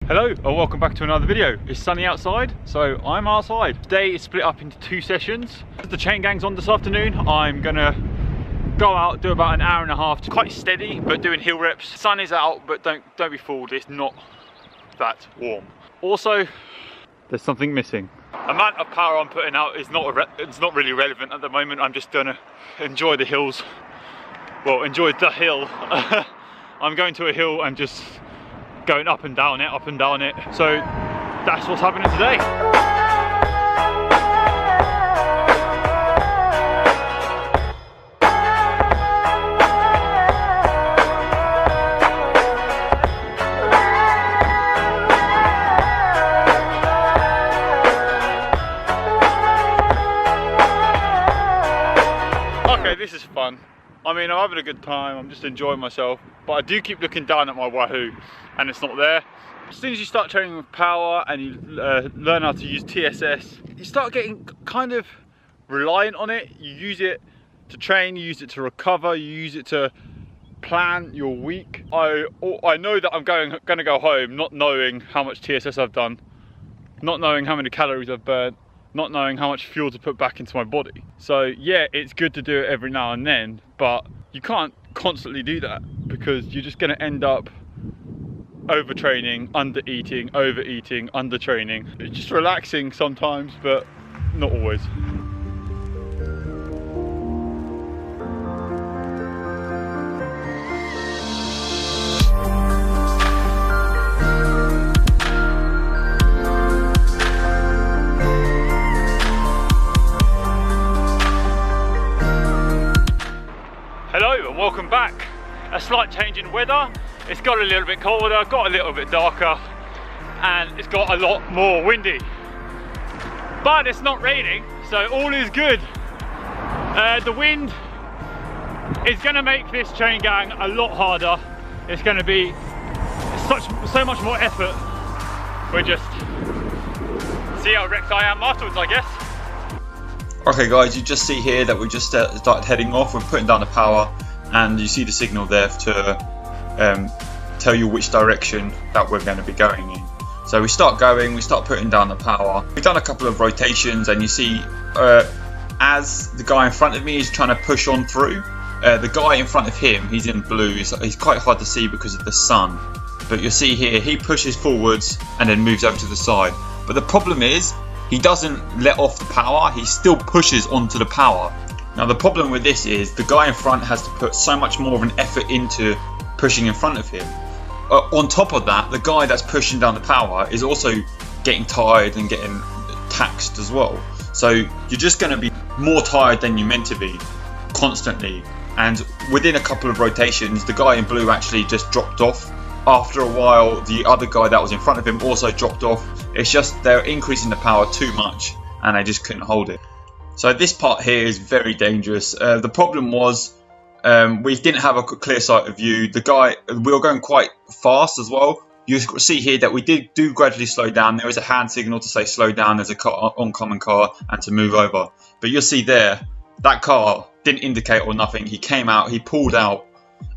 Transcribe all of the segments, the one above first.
Hello and welcome back to another video. It's sunny outside, so I'm outside. Today is split up into two sessions. The chain gang's on this afternoon. I'm gonna go out, do about an hour and a half, quite steady, but doing hill reps. Sun is out, but don't be fooled, it's not that warm. Also, there's something missing. The amount of power I'm putting out is it's not really relevant at the moment. I'm just gonna enjoy the hills. Well, enjoy the hill. I'm going to a hill and just going up and down it. So that's what's happening today. Okay, this is fun. I mean, I'm having a good time, I'm just enjoying myself, but I do keep looking down at my wahoo and it's not there. As soon as you start training with power and you learn how to use TSS, you start getting kind of reliant on it. You use it to train, you use it to recover, you use it to plan your week. I know that I'm going to go home not knowing how much TSS I've done, not knowing how many calories I've burnt, not knowing how much fuel to put back into my body. So yeah, it's good to do it every now and then, but you can't constantly do that because you're just going to end up overtraining, under-eating, overeating, under-training. It's just relaxing sometimes, but not always. Hello and welcome back. A slight change in weather. It's got a little bit colder, got a little bit darker, and it's got a lot more windy. But it's not raining, so all is good. The wind is going to make this chain gang a lot harder. It's going to be so much more effort. We'll just see how wrecked I am afterwards, I guess. Okay guys, you just see here that we just started heading off. We're putting down the power and you see the signal there to tell you which direction that we're going to be going in. So we start going, we start putting down the power. We've done a couple of rotations and you see as the guy in front of me is trying to push on through, the guy in front of him, he's in blue, so he's quite hard to see because of the sun. But you'll see here, he pushes forwards and then moves over to the side. But the problem is, he doesn't let off the power, he still pushes onto the power. Now the problem with this is the guy in front has to put so much more of an effort into pushing in front of him. On top of that, the guy that's pushing down the power is also getting tired and getting taxed as well. So you're just going to be more tired than you're meant to be constantly. And within a couple of rotations, the guy in blue actually just dropped off. After a while, the other guy that was in front of him also dropped off. It's just they're increasing the power too much and they just couldn't hold it. So this part here is very dangerous. The problem was we didn't have a clear sight of view. We were going quite fast as well. You see here that we do gradually slow down. There is a hand signal to say slow down. There's a oncoming car and to move over. But you'll see there, that car didn't indicate or nothing. He came out, he pulled out,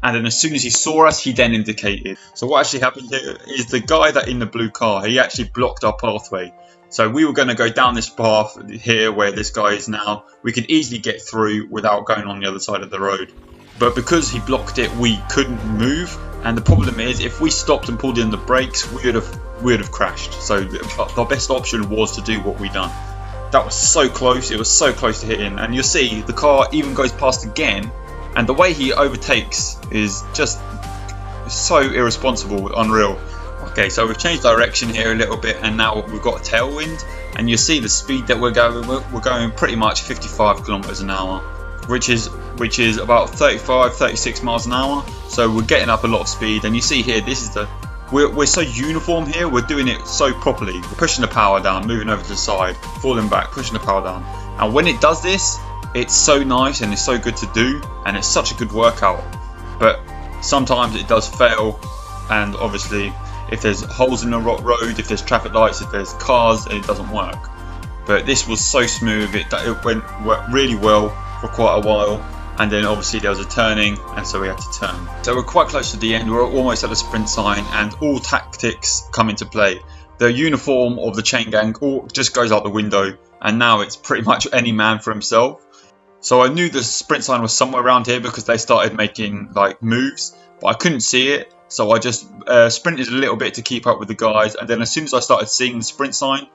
and then as soon as he saw us, he then indicated. So what actually happened here is the guy that in the blue car, he actually blocked our pathway. So we were going to go down this path here where this guy is now. We could easily get through without going on the other side of the road. But because he blocked it, we couldn't move. And the problem is, if we stopped and pulled in the brakes, we would have crashed. So the best option was to do what we done. That was so close. It was so close to hitting. And you'll see the car even goes past again. And the way he overtakes is just so irresponsible, unreal. Okay, so we've changed direction here a little bit and now we've got a tailwind. And you see the speed that we're going. We're going pretty much 55 kilometers an hour, which is about 35, 36 miles an hour. So we're getting up a lot of speed. And you see here, this is we're so uniform here. We're doing it so properly. We're pushing the power down, moving over to the side, falling back, pushing the power down. And when it does this, it's so nice and it's so good to do and it's such a good workout. But sometimes it does fail, and obviously if there's holes in the road, if there's traffic lights, if there's cars, it doesn't work. But this was so smooth, it went really well for quite a while, and then obviously there was a turning, and so we had to turn. So we're quite close to the end, we're almost at the sprint sign, and all tactics come into play. The uniform of the chain gang all just goes out the window, and now it's pretty much any man for himself. So I knew the sprint sign was somewhere around here because they started making like moves, but I couldn't see it, so I just sprinted a little bit to keep up with the guys, and then as soon as I started seeing the sprint sign,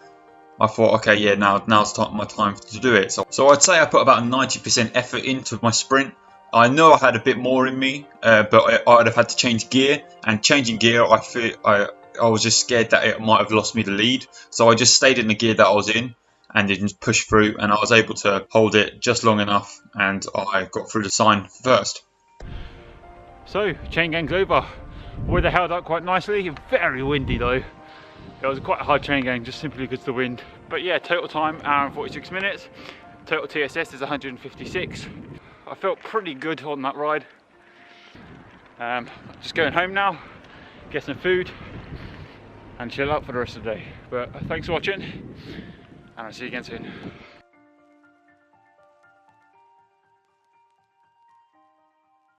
I thought, okay, yeah, now's my time to do it. So I'd say I put about 90% effort into my sprint. I know I had a bit more in me, but I'd have had to change gear, and changing gear, I was just scared that it might have lost me the lead. So I just stayed in the gear that I was in, and then just pushed through, and I was able to hold it just long enough, and I got through the sign first. So, chain gang's over. Weather held up quite nicely, very windy though. It was quite a hard chain gang just simply because of the wind. But yeah, total time, hour and 46 minutes. Total TSS is 156. I felt pretty good on that ride. Just going home now, get some food, and chill out for the rest of the day. But thanks for watching, and I'll see you again soon.